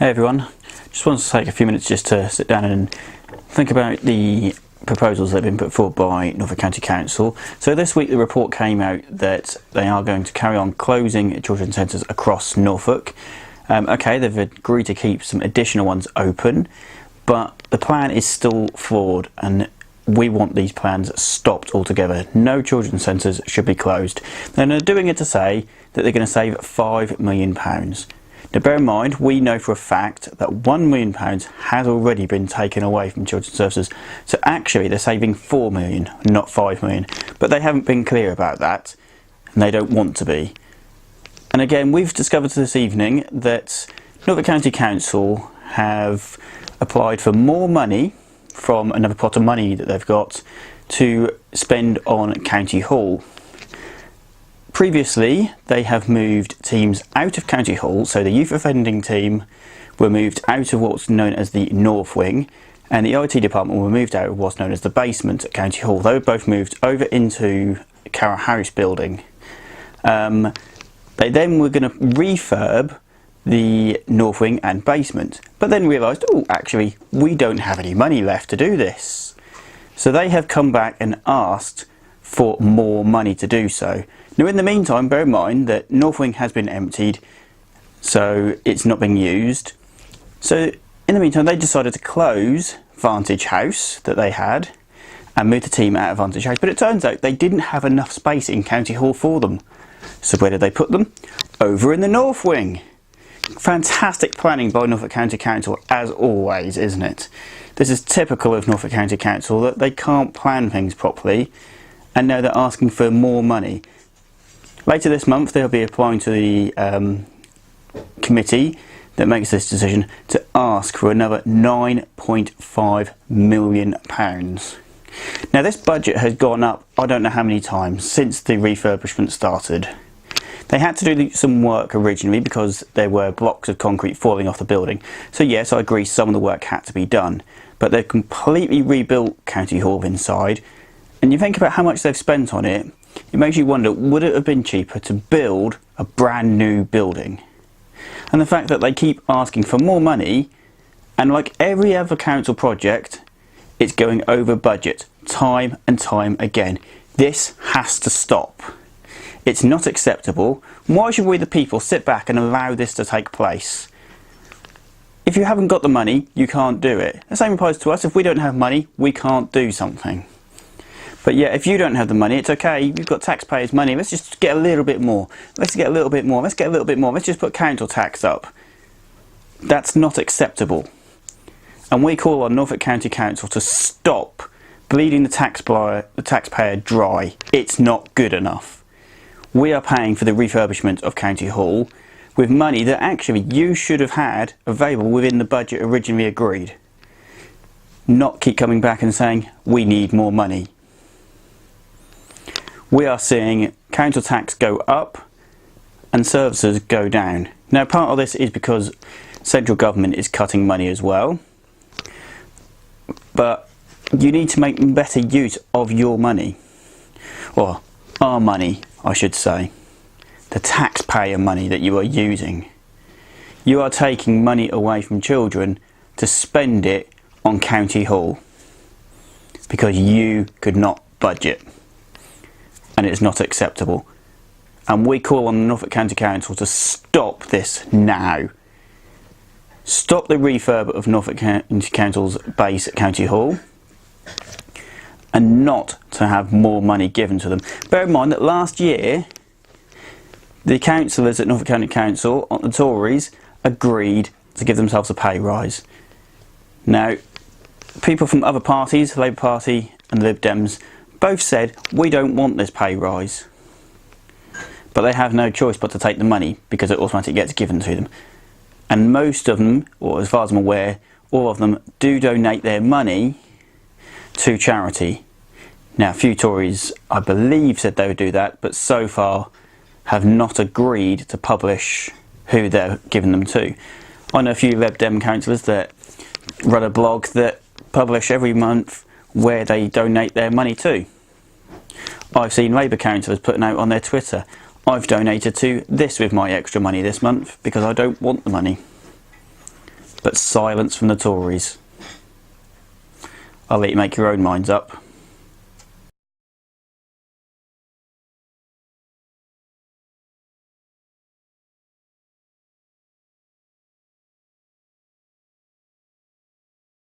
Hey everyone, just wanted to take a few minutes just to sit down and think about the proposals that have been put forward by Norfolk County Council. So this week the report came out that they are going to carry on closing children's centres across Norfolk. Okay, they've agreed to keep some additional ones open, but the plan is still flawed and we want these plans stopped altogether. No children's centres should be closed. And they're doing it to say that they're going to save £5 million. Now bear in mind, we know for a fact that £1 million has already been taken away from children's services. So actually they're saving £4 million, not £5 million. But they haven't been clear about that, and they don't want to be. And again, we've discovered this evening that Norfolk County Council have applied for more money from another pot of money that they've got to spend on County Hall. Previously, they have moved teams out of County Hall, so the youth offending team were moved out of what's known as the North Wing, and the IT department were moved out of what's known as the basement at County Hall. They were both moved over into Carroll House building. They then were going to refurb the North Wing and basement, but then realised, oh, actually, we don't have any money left to do this. So they have come back and asked for more money to do so. Now in the meantime, bear in mind that North Wing has been emptied, so it's not being used. So in the meantime, they decided to close Vantage House that they had and move the team out of Vantage House, but it turns out they didn't have enough space in County Hall for them. So where did they put them? Over in the North Wing. Fantastic planning by Norfolk County Council, as always, isn't it? This is typical of Norfolk County Council, that they can't plan things properly, and now they're asking for more money. Later this month they'll be applying to the committee that makes this decision to ask for another £9.5 million. Now this budget has gone up I don't know how many times since the refurbishment started. They had to do some work originally because there were blocks of concrete falling off the building. So yes, I agree some of the work had to be done, but they've completely rebuilt County Hall inside, and you think about how much they've spent on it, it makes you wonder, would it have been cheaper to build a brand new building? And the fact that they keep asking for more money, and like every other council project, it's going over budget time and time again. This has to stop. It's not acceptable. Why should we the people sit back and allow this to take place? If you haven't got the money, you can't do it. The same applies to us. If we don't have money, we can't do something. But yeah, if you don't have the money, it's okay. You've got taxpayers' money. Let's just get a little bit more. Let's get a little bit more. Let's get a little bit more. Let's just put council tax up. That's not acceptable. And we call on Norfolk County Council to stop bleeding the taxpayer dry. It's not good enough. We are paying for the refurbishment of County Hall with money that actually you should have had available within the budget originally agreed. Not keep coming back and saying, we need more money. We are seeing council tax go up and services go down. Now part of this is because central government is cutting money as well, but you need to make better use of your money, or our money I should say, the taxpayer money that you are using. You are taking money away from children to spend it on County Hall because you could not budget. And it's not acceptable. And we call on the Norfolk County Council to stop this now. Stop the refurb of Norfolk County Council's base at County Hall, and not to have more money given to them. Bear in mind that last year the councillors at Norfolk County Council, the Tories, agreed to give themselves a pay rise. Now people from other parties, Labour Party and Lib Dems, both said we don't want this pay rise, but they have no choice but to take the money because it automatically gets given to them. And most of them, or as far as I'm aware, all of them do donate their money to charity. Now a few Tories I believe said they would do that, but so far have not agreed to publish who they're giving them to. I know a few Lib Dem councillors that run a blog that publish every month where they donate their money to. I've seen Labour councillors putting out on their Twitter, I've donated to this with my extra money this month because I don't want the money. but silence from the Tories. I'll let you make your own minds up.